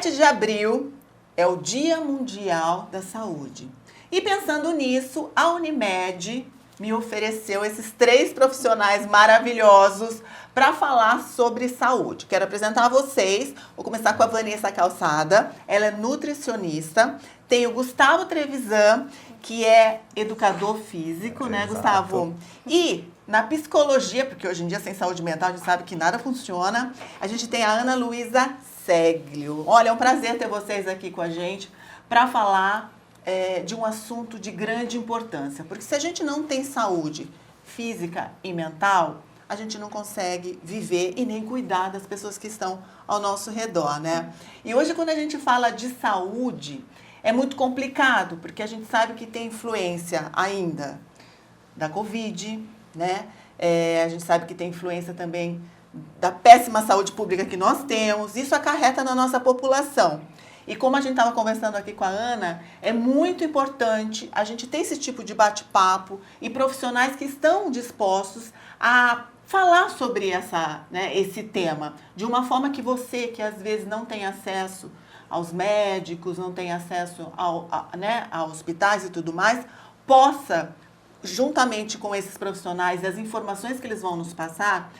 7 de abril é o Dia Mundial da Saúde. E pensando nisso, a Unimed me ofereceu esses 3 profissionais maravilhosos para falar sobre saúde. Quero apresentar a vocês, vou começar com a Vanessa Calçada, ela é nutricionista. Tem o Gustavo Trevisan, que é educador físico, né, Gustavo? E na psicologia, porque hoje em dia sem saúde mental a gente sabe que nada funciona, a gente tem a Ana Luísa Seglio. Olha, é um prazer ter vocês aqui com a gente para falar de um assunto de grande importância. Porque se a gente não tem saúde física e mental, a gente não consegue viver e nem cuidar das pessoas que estão ao nosso redor, né? E hoje, quando a gente fala de saúde, é muito complicado, porque a gente sabe que tem influência ainda da Covid, né? A gente sabe que tem influência também da péssima saúde pública que nós temos. Isso acarreta na nossa população. E como a gente estava conversando aqui com a Ana, é muito importante a gente ter esse tipo de bate-papo e profissionais que estão dispostos a falar sobre esse tema de uma forma que você, que às vezes não tem acesso aos médicos, não tem acesso a hospitais e tudo mais, possa, juntamente com esses profissionais e as informações que eles vão nos passar,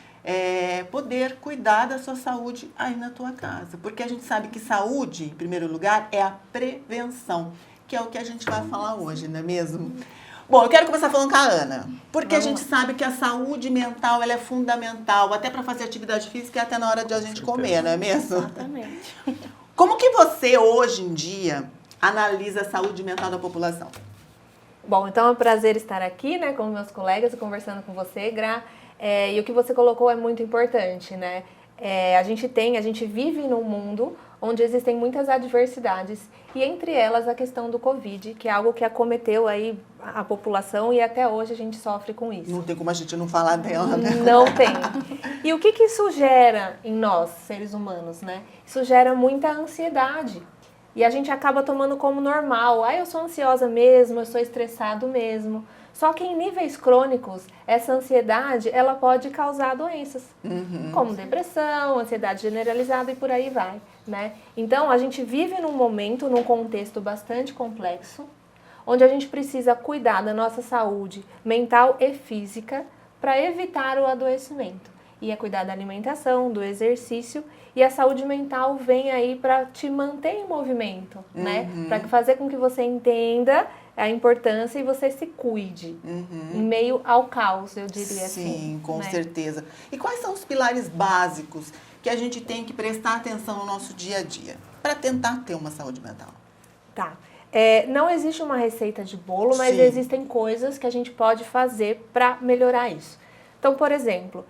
poder cuidar da sua saúde aí na tua casa. Porque a gente sabe que saúde, em primeiro lugar, é a prevenção, que é o que a gente vai falar hoje, não é mesmo? Bom, eu quero começar falando com a Ana, porque a gente sabe que a saúde mental ela é fundamental, até para fazer atividade física e até na hora de a gente comer, não é mesmo? Exatamente. Como que você, hoje em dia, analisa a saúde mental da população? Bom, então é um prazer estar aqui, né, com meus colegas e conversando com você, Gra. E o que você colocou é muito importante, né? A gente vive num mundo onde existem muitas adversidades e entre elas a questão do Covid, que é algo que acometeu aí a população e até hoje a gente sofre com isso. Não tem como a gente não falar dela, né? Não tem. E o que isso gera em nós, seres humanos, né? Isso gera muita ansiedade. E a gente acaba tomando como normal. Eu sou ansiosa mesmo, eu sou estressado mesmo. Só que em níveis crônicos, essa ansiedade, ela pode causar doenças, como depressão, ansiedade generalizada e por aí vai, né? Então, a gente vive num momento, num contexto bastante complexo, onde a gente precisa cuidar da nossa saúde mental e física para evitar o adoecimento. E é cuidar da alimentação, do exercício, e a saúde mental vem aí para te manter em movimento, né? Para fazer com que você entenda a importância e você se cuide em meio ao caos, eu diria assim. Sim, com certeza. E quais são os pilares básicos que a gente tem que prestar atenção no nosso dia a dia para tentar ter uma saúde mental? Tá. Não existe uma receita de bolo, mas existem coisas que a gente pode fazer para melhorar isso. Então, por exemplo,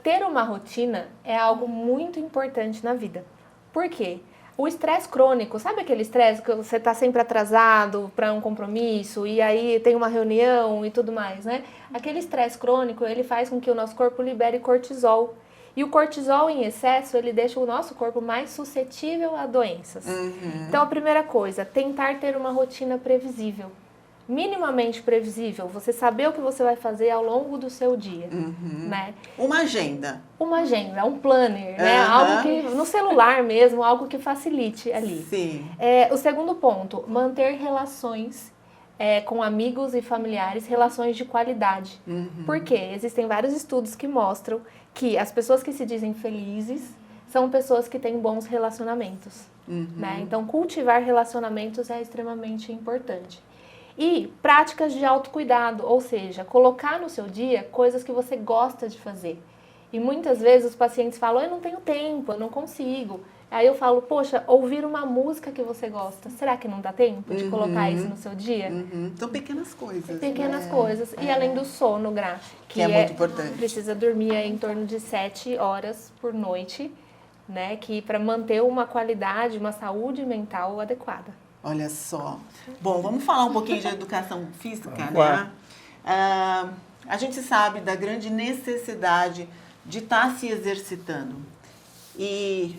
ter uma rotina é algo muito importante na vida. Por quê? O estresse crônico, sabe aquele estresse que você está sempre atrasado para um compromisso e aí tem uma reunião e tudo mais, né? Aquele estresse crônico, ele faz com que o nosso corpo libere cortisol. E o cortisol em excesso, ele deixa o nosso corpo mais suscetível a doenças. Então, a primeira coisa, tentar ter uma rotina previsível. Minimamente previsível, você saber o que você vai fazer ao longo do seu dia, né? Uma agenda. Uma agenda, um planner, né? Algo que, no celular mesmo, algo que facilite ali. Sim. O segundo ponto, manter relações com amigos e familiares, relações de qualidade. Por quê? Existem vários estudos que mostram que as pessoas que se dizem felizes são pessoas que têm bons relacionamentos, né? Então, cultivar relacionamentos é extremamente importante. E práticas de autocuidado, ou seja, colocar no seu dia coisas que você gosta de fazer. E muitas vezes os pacientes falam, eu não tenho tempo, eu não consigo. Aí eu falo, poxa, ouvir uma música que você gosta, será que não dá tempo de colocar isso no seu dia? São pequenas coisas. Pequenas coisas. E além do sono, Gra, que é muito importante. Precisa dormir em torno de 7 horas por noite, né? Que para manter uma qualidade, uma saúde mental adequada. Olha só. Bom, vamos falar um pouquinho de educação física, né? A gente sabe da grande necessidade de estar se exercitando. E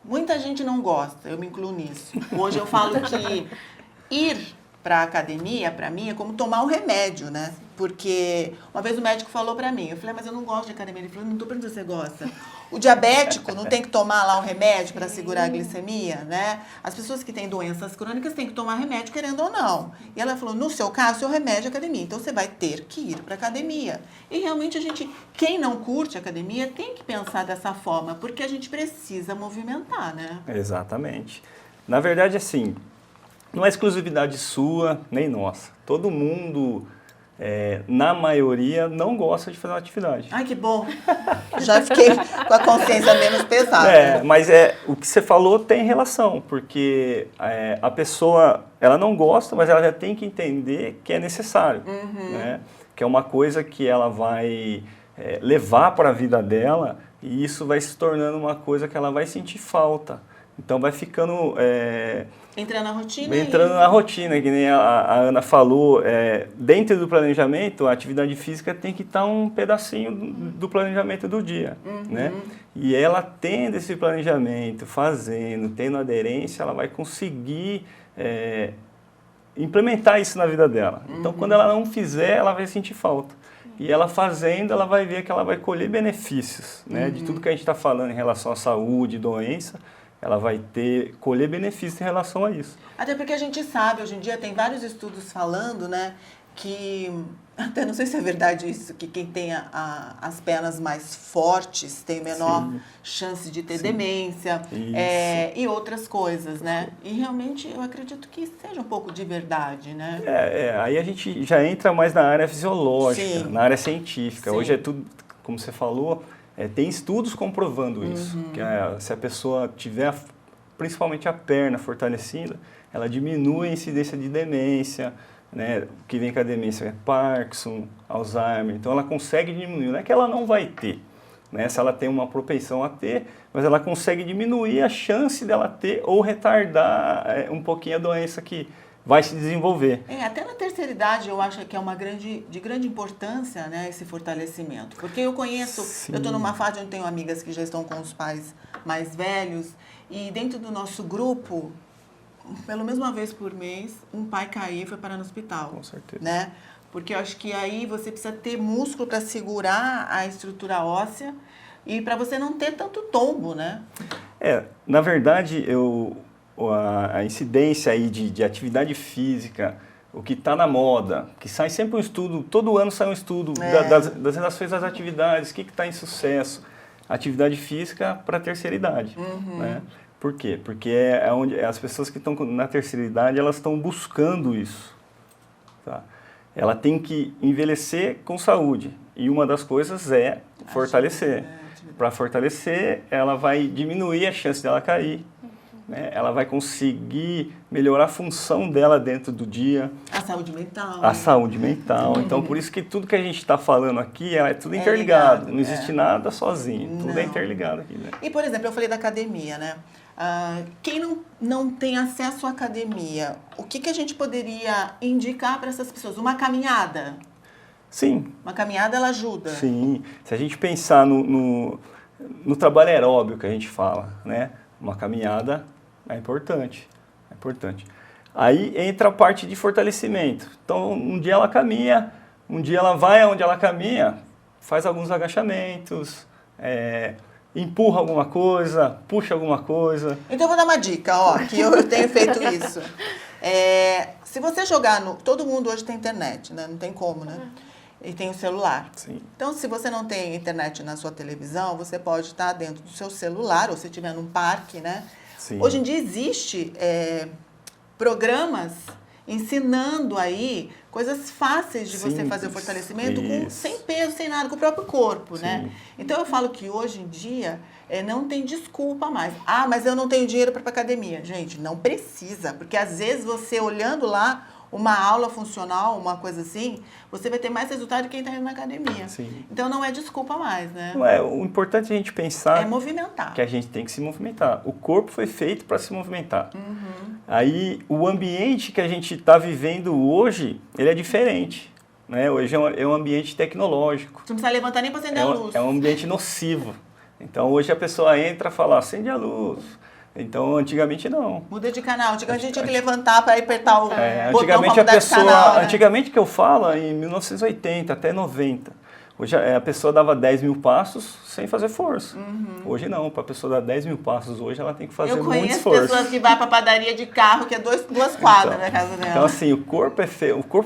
muita gente não gosta, eu me incluo nisso. Hoje eu falo que ir para a academia, para mim, é como tomar um remédio, né? Porque uma vez o médico falou pra mim, eu falei, mas eu não gosto de academia. Ele falou, não tô perguntando se você gosta. O diabético não tem que tomar lá um remédio para segurar a glicemia, né? As pessoas que têm doenças crônicas têm que tomar remédio, querendo ou não. E ela falou, no seu caso, seu remédio é academia. Então, você vai ter que ir para academia. E realmente, quem não curte academia, tem que pensar dessa forma, porque a gente precisa movimentar, né? Exatamente. Na verdade, assim, não é exclusividade sua, nem nossa. Todo mundo, na maioria, não gosta de fazer uma atividade. Ai, que bom. Já fiquei com a consciência menos pesada. Mas o que você falou tem relação, porque a pessoa, ela não gosta, mas ela já tem que entender que é necessário, né? Que é uma coisa que ela vai levar para a vida dela e isso vai se tornando uma coisa que ela vai sentir falta. Então vai ficando... Entrando na rotina? Entrando na rotina, que nem a Ana falou, dentro do planejamento, a atividade física tem que estar um pedacinho do planejamento do dia, né? E ela tendo esse planejamento, tendo aderência, ela vai conseguir implementar isso na vida dela. Então, quando ela não fizer, ela vai sentir falta. E ela fazendo, ela vai ver que ela vai colher benefícios, né? De tudo que a gente está falando em relação à saúde, doença, ela vai colher benefícios em relação a isso. Até porque a gente sabe, hoje em dia tem vários estudos falando, né, que, até não sei se é verdade isso, que quem tem as pernas mais fortes tem menor chance de ter demência, e outras coisas, né? E realmente eu acredito que seja um pouco de verdade, né? Aí a gente já entra mais na área fisiológica, na área científica. Hoje é tudo, como você falou... tem estudos comprovando isso, que se a pessoa tiver principalmente a perna fortalecida, ela diminui a incidência de demência, né? O que vem com a demência é Parkinson, Alzheimer, então ela consegue diminuir, não é que ela não vai ter, né? Se ela tem uma propensão a ter, mas ela consegue diminuir a chance dela ter ou retardar um pouquinho a doença que vai se desenvolver. Até na terceira idade eu acho que é de grande importância, né, esse fortalecimento. Porque eu conheço, eu estou numa fase onde tenho amigas que já estão com os pais mais velhos e dentro do nosso grupo, pelo menos uma vez por mês, um pai caiu e foi parar no hospital. Com certeza. Né? Porque eu acho que aí você precisa ter músculo para segurar a estrutura óssea e para você não ter tanto tombo, né? Na verdade, a incidência aí de atividade física, o que está na moda, que sai sempre um estudo, todo ano sai um estudo das relações das atividades, o que está em sucesso. Atividade física para a terceira idade. Né? Por quê? Porque é onde as pessoas que estão na terceira idade, elas estão buscando isso. Tá? Ela tem que envelhecer com saúde. E uma das coisas é fortalecer. Para fortalecer, ela vai diminuir a chance dela cair. Né? Ela vai conseguir melhorar a função dela dentro do dia. A saúde mental. A saúde mental. Então, por isso que tudo que a gente está falando aqui é tudo interligado. Não existe nada sozinho. Tudo é interligado aqui. Né? E, por exemplo, eu falei da academia, né? Quem não tem acesso à academia, o que a gente poderia indicar para essas pessoas? Uma caminhada? Sim. Uma caminhada, ela ajuda? Sim. Se a gente pensar no trabalho aeróbio que a gente fala, né? Uma caminhada é importante. Aí entra a parte de fortalecimento. Então, um dia ela caminha, um dia ela vai aonde ela caminha, faz alguns agachamentos, empurra alguma coisa, puxa alguma coisa. Então, eu vou dar uma dica, que eu tenho feito isso. Se você jogar todo mundo hoje tem internet, né? Não tem como, né? E tem o celular. Sim. Então, se você não tem internet na sua televisão, você pode estar dentro do seu celular, ou se estiver num parque, né? Sim. Hoje em dia existe programas ensinando aí coisas fáceis de você fazer o fortalecimento sem peso, sem nada, com o próprio corpo, né? Então, eu falo que hoje em dia não tem desculpa mais. Mas eu não tenho dinheiro para ir para academia. Gente, não precisa, porque às vezes você olhando lá uma aula funcional, uma coisa assim, você vai ter mais resultado do que quem está indo na academia. Sim. Então, não é desculpa mais, né? O importante é a gente pensar... É movimentar. Que a gente tem que se movimentar. O corpo foi feito para se movimentar. Aí, o ambiente que a gente está vivendo hoje, ele é diferente. Né? Hoje é um ambiente tecnológico. Você não precisa levantar nem para acender a luz. É um ambiente nocivo. Então, hoje a pessoa entra e fala, acende a luz. Então, antigamente não. Muda de canal. Antigamente a gente tinha que levantar para apertar o botão Antigamente pra a mudar de pessoa, canal, né? antigamente que eu falo, em 1980 até 90. Hoje a pessoa dava 10 mil passos sem fazer força. Hoje não, para a pessoa dar 10 mil passos hoje, ela tem que fazer Eu muito conheço esforço. pessoas que vão para padaria de carro, que é duas quadras na casa dela. Então, assim, o corpo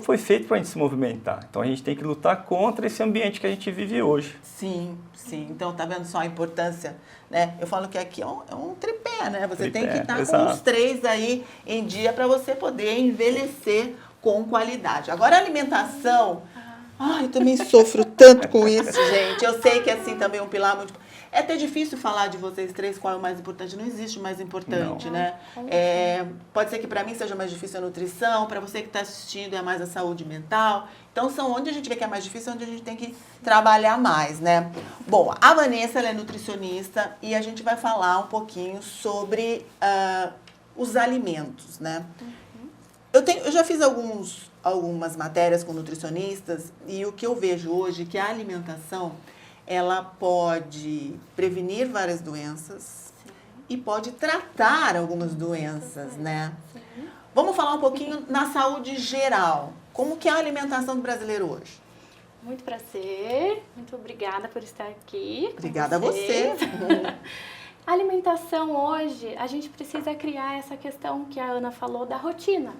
foi feito para a gente se movimentar. Então, a gente tem que lutar contra esse ambiente que a gente vive hoje. Sim, sim. Então, tá vendo só a importância, né? Eu falo que aqui é um tripé, né? Você tem que estar com os 3 aí em dia para você poder envelhecer com qualidade. Agora, a alimentação... Ai, eu também sofro tanto com isso, gente. Eu sei que, assim, também é um pilar muito... É até difícil falar de vocês 3 qual é o mais importante. Não existe o mais importante, Não. né? Pode ser que para mim seja mais difícil a nutrição, para você que está assistindo é mais a saúde mental. Então, são onde a gente vê que é mais difícil, onde a gente tem que trabalhar mais, né? Bom, a Vanessa, ela é nutricionista e a gente vai falar um pouquinho sobre os alimentos, né? Eu já fiz algumas matérias com nutricionistas e o que eu vejo hoje é que a alimentação ela pode prevenir várias doenças e pode tratar algumas doenças, né? Vamos falar um pouquinho na saúde geral. Como que é a alimentação do brasileiro hoje? Muito prazer, muito obrigada por estar aqui. Obrigada a você. A alimentação hoje, a gente precisa criar essa questão que a Ana falou da rotina,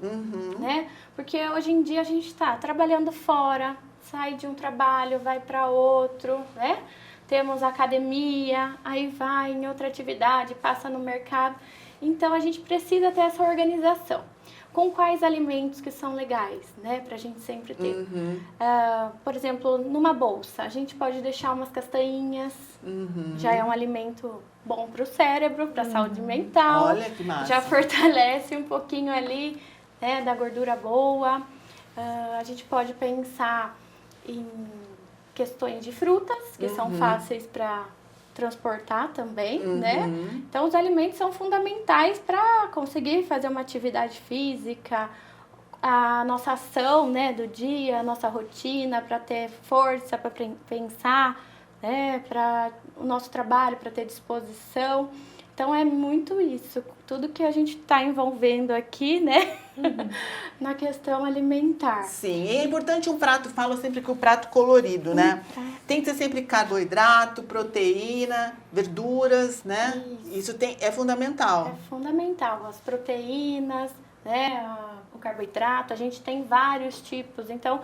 né? Porque hoje em dia a gente está trabalhando fora, sai de um trabalho, vai para outro, né? Temos academia, aí vai em outra atividade, passa no mercado. Então a gente precisa ter essa organização. Com quais alimentos que são legais, né? Pra gente sempre ter. Por exemplo, numa bolsa, a gente pode deixar umas castanhinhas, já é um alimento bom para o cérebro, para a saúde mental. Olha que massa. Já fortalece um pouquinho ali, né, da gordura boa. A gente pode pensar em questões de frutas, que são fáceis para transportar também, né? Então, os alimentos são fundamentais para conseguir fazer uma atividade física, a nossa ação, né, do dia, a nossa rotina, para ter força, para pensar, né, para o nosso trabalho, para ter disposição. Então, é muito isso, tudo que a gente está envolvendo aqui, né, na questão alimentar. Sim, e é importante um prato, falo sempre que o prato colorido, né? Tem que ser sempre carboidrato, proteína, verduras, né? Isso é fundamental. É fundamental, as proteínas, né, o carboidrato, a gente tem vários tipos. Então,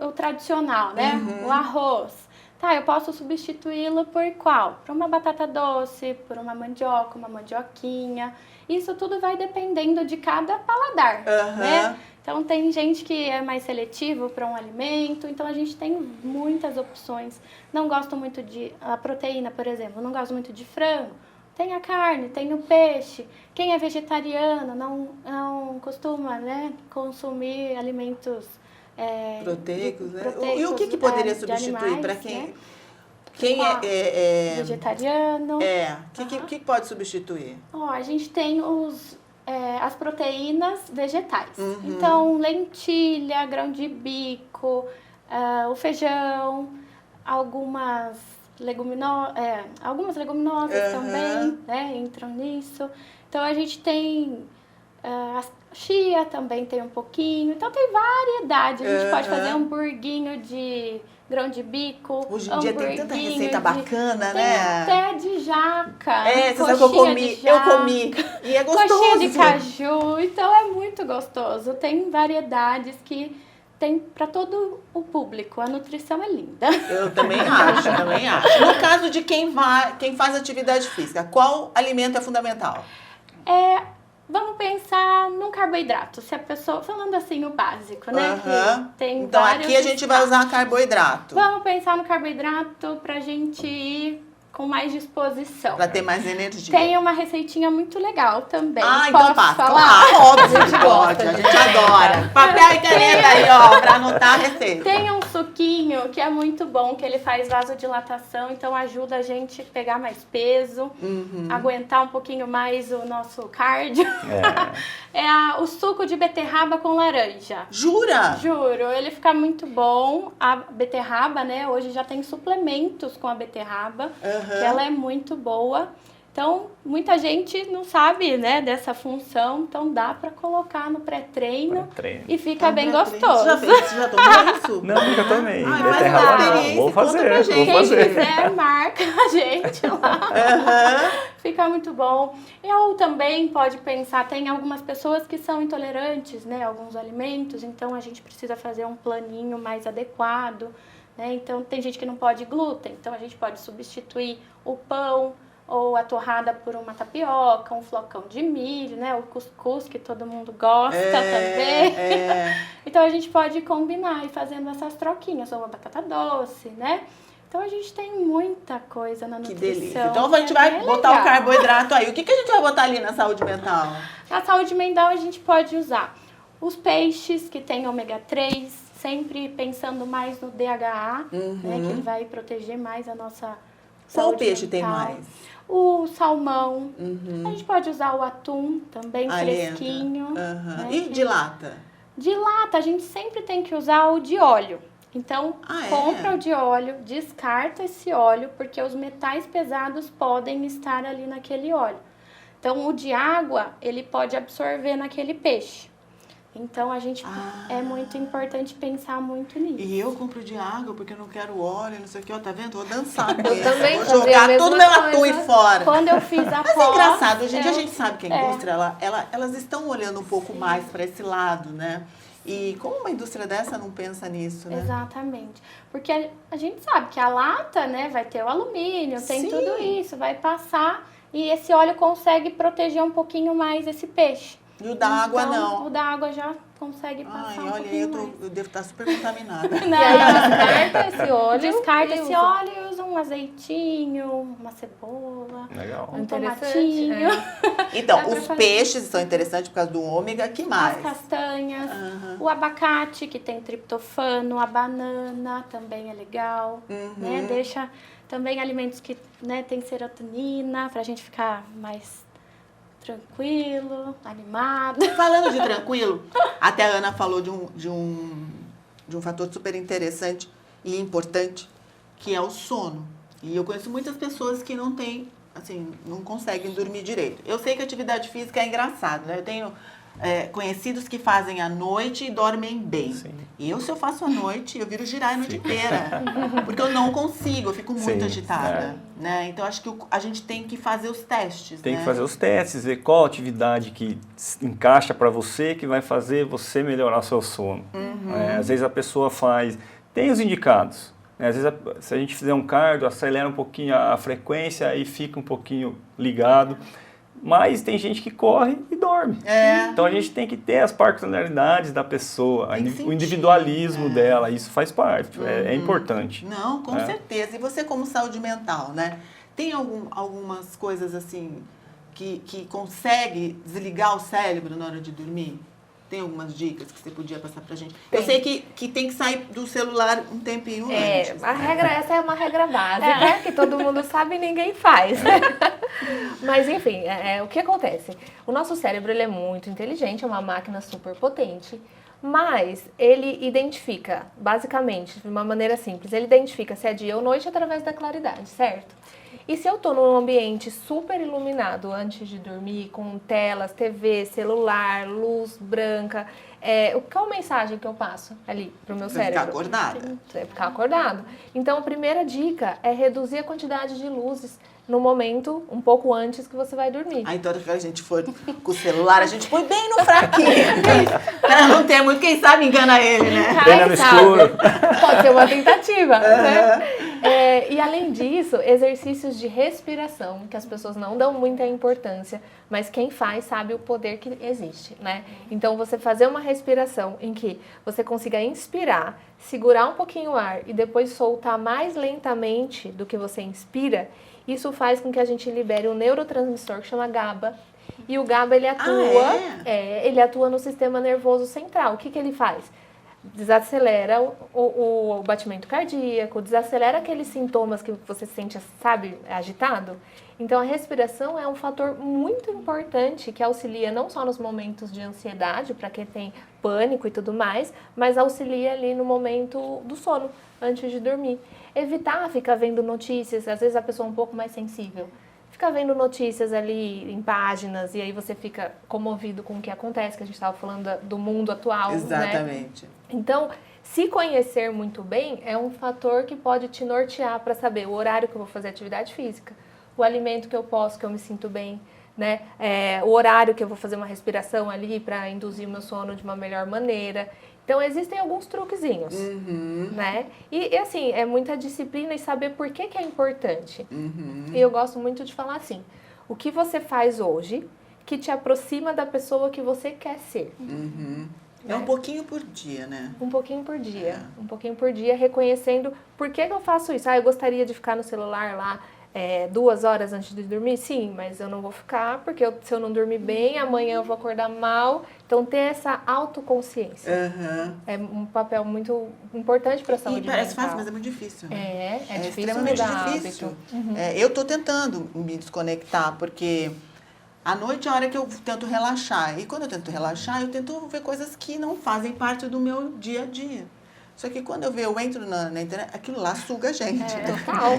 o tradicional, né, o arroz. Tá, eu posso substituí-lo por qual? Por uma batata doce, por uma mandioca, uma mandioquinha. Isso tudo vai dependendo de cada paladar, né? Então, tem gente que é mais seletivo para um alimento, então a gente tem muitas opções. Não gosto muito a proteína, por exemplo, não gosto muito de frango. Tem a carne, tem o peixe. Quem é vegetariano não costuma, né, consumir alimentos proteicos, né? proteicos, E o que poderia substituir para quem, né? Quem é vegetariano? O que pode substituir? A gente tem as proteínas vegetais. Então, lentilha, grão de bico, o feijão, algumas leguminosas também, né, entram nisso. Então, a gente tem a chia também tem um pouquinho. Então, tem variedade. A gente pode fazer hamburguinho de grão de bico. Hoje em dia tem tanta receita bacana, né? Até de jaca. Você sabe que eu comi. Eu comi. E é gostoso. Coxinha de caju. Então, é muito gostoso. Tem variedades que tem para todo o público. A nutrição é linda. Eu também acho. No caso de quem faz atividade física, qual alimento é fundamental? Vamos pensar num carboidrato. Se a pessoa, falando assim o básico, né? Que tem então aqui a gente vai usar carboidrato. Vamos pensar no carboidrato pra gente ir com mais disposição. Pra ter mais energia. Tem uma receitinha muito legal também. Então passa. Claro, óbvio, a gente gosta, a gente adora. Papel e caneta aí, ó, pra anotar a receita. Tem um suquinho que é muito bom, que ele faz vasodilatação, então ajuda a gente a pegar mais peso, aguentar um pouquinho mais o nosso cardio. O suco de beterraba com laranja. Jura? Juro, ele fica muito bom. A beterraba, né, hoje já tem suplementos com a beterraba, que ela é muito boa. Então, muita gente não sabe, né, dessa função, então dá para colocar no pré-treino e fica bem gostoso. Você já tomou isso? Não, nunca tomei. Ai, Beterraba faz uma não. experiência, Vou conta pra fazer, gente. vou Quem fazer. quiser, marca a gente lá. Fica muito bom. Ou também pode pensar, tem algumas pessoas que são intolerantes, né, a alguns alimentos, então a gente precisa fazer um planinho mais adequado, né? Então tem gente que não pode glúten, então a gente pode substituir o pão ou a torrada por uma tapioca, um flocão de milho, né, o cuscuz que todo mundo gosta também. Então a gente pode combinar e fazendo essas troquinhas, ou uma batata doce, né? Então a gente tem muita coisa na nutrição. Que delícia. Então a gente vai botar o carboidrato aí. O que a gente vai botar ali na saúde mental? Na saúde mental a gente pode usar os peixes que tem ômega 3, sempre pensando mais no DHA, né, que ele vai proteger mais a nossa Qual saúde peixe mental. tem mais? O salmão. A gente pode usar o atum, também fresquinho. Né? E de lata? De lata, a gente sempre tem que usar o de óleo. Então, compra o de óleo, descarta esse óleo, porque os metais pesados podem estar ali naquele óleo. Então, o de água, ele pode absorver naquele peixe. Então, a gente é muito importante pensar muito nisso. E eu compro de água porque eu não quero óleo, não sei o que. Ó, tá vendo? Vou dançar com Eu isso. também Vou fazia a jogar mesma todo meu coisa. atum e fora. Quando eu fiz a Mas é pós, engraçado, hoje em dia a gente sabe que a indústria, elas estão olhando um pouco mais para esse lado, né? E como uma indústria dessa não pensa nisso, né? Exatamente. Porque a gente sabe que a lata, né, vai ter o alumínio, tem tudo isso, vai passar e esse óleo consegue proteger um pouquinho mais esse peixe. E o da água não. O da água já consegue passar um olha, pouquinho mais. eu devo estar super contaminada. E aí descarta esse óleo. Descarta e esse usa. óleo e usa um azeitinho, uma cebola, Legal. um Interessante, tomatinho, Então, Dá pra os fazer. peixes são interessantes por causa do ômega, que as mais? castanhas, o abacate, que tem triptofano, a banana também é legal, né? Deixa também alimentos que, né, tem serotonina, pra gente ficar mais tranquilo, animado. Falando de tranquilo, até a Ana falou de um fator super interessante e importante, que é o sono. E eu conheço muitas pessoas que não têm, assim, não conseguem dormir direito. Eu sei que a atividade física é engraçado, né? Eu tenho conhecidos que fazem à noite e dormem bem. Sim. Se eu faço à noite, eu viro girar a noite inteira. Porque eu não consigo, eu fico muito Sim, agitada. Né? Então, acho que a gente tem que fazer os testes. Tem né? que fazer os testes, ver qual atividade que encaixa para você, que vai fazer você melhorar seu sono. Às vezes a pessoa faz... Tem os indicados. Né? Às vezes, se a gente fizer um cardio, acelera um pouquinho a frequência e fica um pouquinho ligado. Mas tem gente que corre e dorme. Então a gente tem que ter as particularidades da pessoa, o individualismo dela, isso faz parte, é importante. Não, com certeza. E você como saúde mental, né? Tem algumas coisas assim que consegue desligar o cérebro na hora de dormir? Tem algumas dicas que você podia passar pra gente? Eu sei que tem que sair do celular um tempinho antes. Essa é uma regra básica, que todo mundo sabe e ninguém faz. Mas, enfim, o que acontece? O nosso cérebro ele é muito inteligente, é uma máquina super potente, mas ele identifica, basicamente, de uma maneira simples, ele identifica se é dia ou noite através da claridade, certo? E se eu tô num ambiente super iluminado antes de dormir, com telas, TV, celular, luz branca, qual mensagem que eu passo ali pro meu cérebro? Ficar acordada. Você ficar acordado. Então, a primeira dica é reduzir a quantidade de luzes no momento, um pouco antes que você vai dormir. Então, se a gente for com o celular, a gente põe bem no fraquinho. Pra não ter muito, quem sabe engana ele, né? Treina no escuro. Pode ser uma tentativa, né? E além disso, exercícios de respiração, que as pessoas não dão muita importância, mas quem faz sabe o poder que existe, né? Então, você fazer uma respiração em que você consiga inspirar, segurar um pouquinho o ar e depois soltar mais lentamente do que você inspira, isso faz com que a gente libere um neurotransmissor que chama GABA. E o GABA, ele atua, ele atua no sistema nervoso central. O que ele faz? Desacelera o batimento cardíaco, desacelera aqueles sintomas que você sente, sabe, agitado. Então, a respiração é um fator muito importante que auxilia não só nos momentos de ansiedade, para quem tem pânico e tudo mais, mas auxilia ali no momento do sono, antes de dormir. Evitar ficar vendo notícias, às vezes a pessoa é um pouco mais sensível. ficar vendo notícias ali em páginas e aí você fica comovido com o que acontece, que a gente estava falando do mundo atual, né? Exatamente. Então, se conhecer muito bem é um fator que pode te nortear para saber o horário que eu vou fazer atividade física, o alimento que eu posso, que eu me sinto bem, né? O horário que eu vou fazer uma respiração ali para induzir o meu sono de uma melhor maneira. Então, existem alguns truquezinhos, né? E assim, é muita disciplina e saber por que é importante. E eu gosto muito de falar assim, o que você faz hoje que te aproxima da pessoa que você quer ser. É um pouquinho por dia, né? Um pouquinho por dia. Um pouquinho por dia, reconhecendo por que eu faço isso. Eu gostaria de ficar no celular lá 2 horas antes de dormir? Sim, mas eu não vou ficar, porque se eu não dormir bem, amanhã eu vou acordar mal. Então, ter essa autoconsciência é um papel muito importante para a saúde mental. E parece fácil, mas é muito difícil. Né? É difícil extremamente mudar difícil. hábito. Eu estou tentando me desconectar, porque à noite é a hora que eu tento relaxar. E quando eu tento relaxar, eu tento ver coisas que não fazem parte do meu dia a dia. Só que quando eu entro na internet, aquilo lá suga a gente. Total.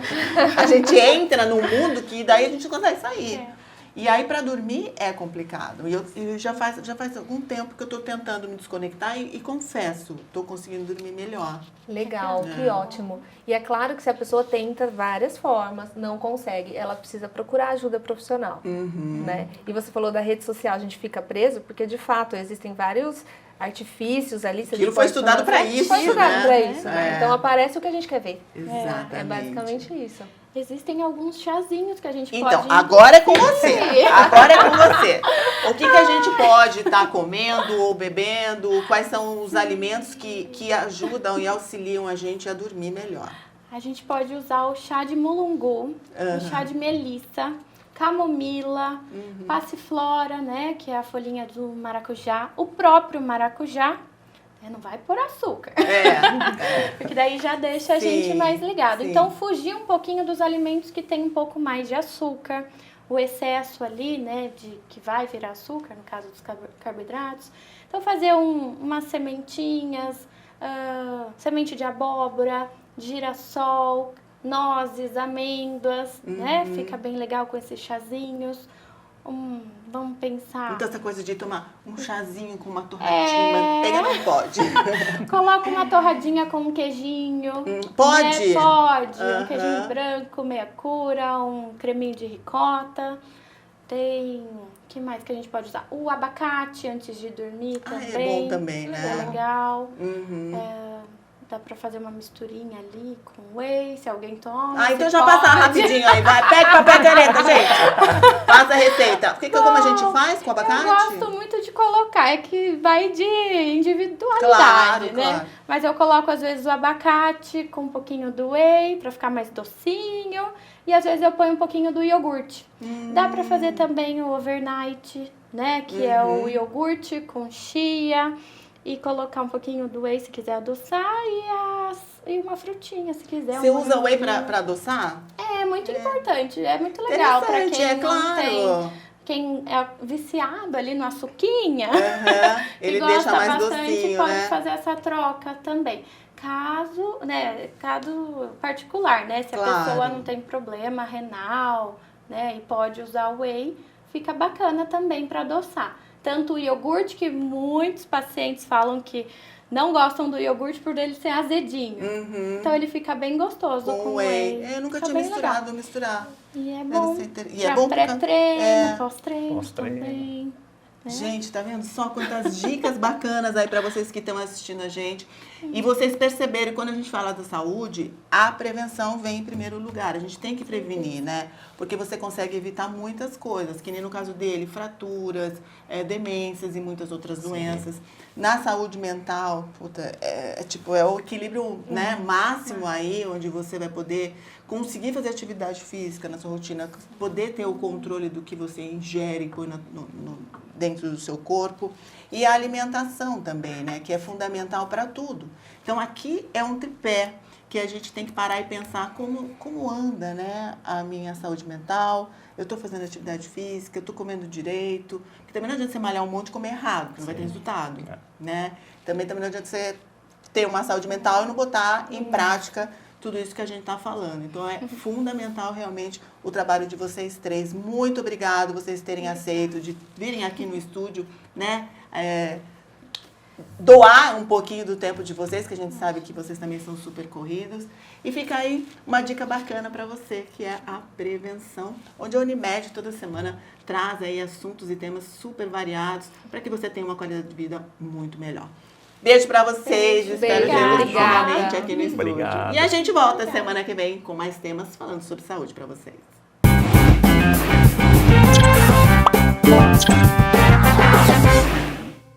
A gente entra num mundo que daí a gente não consegue sair. E aí, para dormir, é complicado. E eu já faz algum tempo que eu estou tentando me desconectar e confesso, estou conseguindo dormir melhor. Legal, que ótimo. E é claro que se a pessoa tenta várias formas, não consegue, ela precisa procurar ajuda profissional, né? E você falou da rede social, a gente fica preso, porque de fato existem vários artifícios ali. Aquilo foi estudado para isso, Foi estudado né? para isso, né? Então aparece o que a gente quer ver. Exatamente. É basicamente isso. Existem alguns chazinhos que a gente pode... Então, agora é com você. Agora é com você. O que a gente pode estar comendo ou bebendo? Quais são os alimentos que ajudam e auxiliam a gente a dormir melhor? A gente pode usar o chá de mulungu, o chá de melissa, camomila, passiflora, né, que é a folhinha do maracujá, o próprio maracujá. Não vai pôr açúcar. Porque daí já deixa a gente mais ligado. Sim. Então, fugir um pouquinho dos alimentos que tem um pouco mais de açúcar. O excesso ali, né, que vai virar açúcar, no caso dos carboidratos. Então, fazer umas sementinhas, semente de abóbora, girassol, nozes, amêndoas, né? Fica bem legal com esses chazinhos. Vamos pensar... Então, essa coisa de tomar um chazinho com uma torradinha, manteiga não pode. Coloca uma torradinha com um queijinho. Pode? Né? Pode. Um queijinho branco, meia cura, um creminho de ricota. Tem... O que mais que a gente pode usar? O abacate antes de dormir também. É bom também, né? É legal. Dá pra fazer uma misturinha ali com whey, se alguém toma. Então já passa rapidinho aí, vai. Pega papel e caneta, gente. Passa a receita. Como a gente faz com o abacate? Eu gosto muito de colocar, é que vai de individualidade, né? Claro. Mas eu coloco às vezes o abacate com um pouquinho do whey pra ficar mais docinho. E às vezes eu ponho um pouquinho do iogurte. Dá pra fazer também o overnight, né? Que é o iogurte com chia. E colocar um pouquinho do whey se quiser adoçar e uma frutinha se quiser. Você usa whey pra adoçar? É muito importante, é muito legal para quem não tem, quem é viciado ali no açuquinha. Ele gosta deixa mais bastante, docinho, pode né? fazer essa troca também. Caso particular, né? Se a pessoa não tem problema renal, né, e pode usar o whey, fica bacana também para adoçar. Tanto o iogurte, que muitos pacientes falam que não gostam do iogurte por ele ser azedinho. Então ele fica bem gostoso com whey. Eu nunca Fica tinha bem misturar. E é bom. E é bom pré-treino, pós-treino Pós-treino. também. Gente, tá vendo só quantas dicas bacanas aí pra vocês que estão assistindo a gente. E vocês perceberem, quando a gente fala da saúde, a prevenção vem em primeiro lugar. A gente tem que prevenir, né? Porque você consegue evitar muitas coisas, que nem no caso dele, fraturas, demências e muitas outras doenças. Na saúde mental, é o equilíbrio, né, máximo aí, onde você vai poder conseguir fazer atividade física na sua rotina, poder ter o controle do que você ingere e põe dentro do seu corpo. E a alimentação também, né, que é fundamental para tudo. Então, aqui é um tripé que a gente tem que parar e pensar como anda, né, a minha saúde mental. Eu estou fazendo atividade física, eu estou comendo direito. Porque também não adianta você malhar um monte e comer errado, porque não vai ter resultado, né? Também não adianta você ter uma saúde mental e não botar em prática tudo isso que a gente está falando. Então, é fundamental realmente o trabalho de vocês três. Muito obrigado vocês terem aceito de virem aqui no estúdio, né? Doar um pouquinho do tempo de vocês, que a gente sabe que vocês também são super corridos. E fica aí uma dica bacana para você, que é a prevenção, onde a Unimed toda semana traz aí assuntos e temas super variados para que você tenha uma qualidade de vida muito melhor. Beijo para vocês, espero ver vocês novamente aqui no estúdio. Obrigado. E a gente volta semana que vem com mais temas falando sobre saúde para vocês.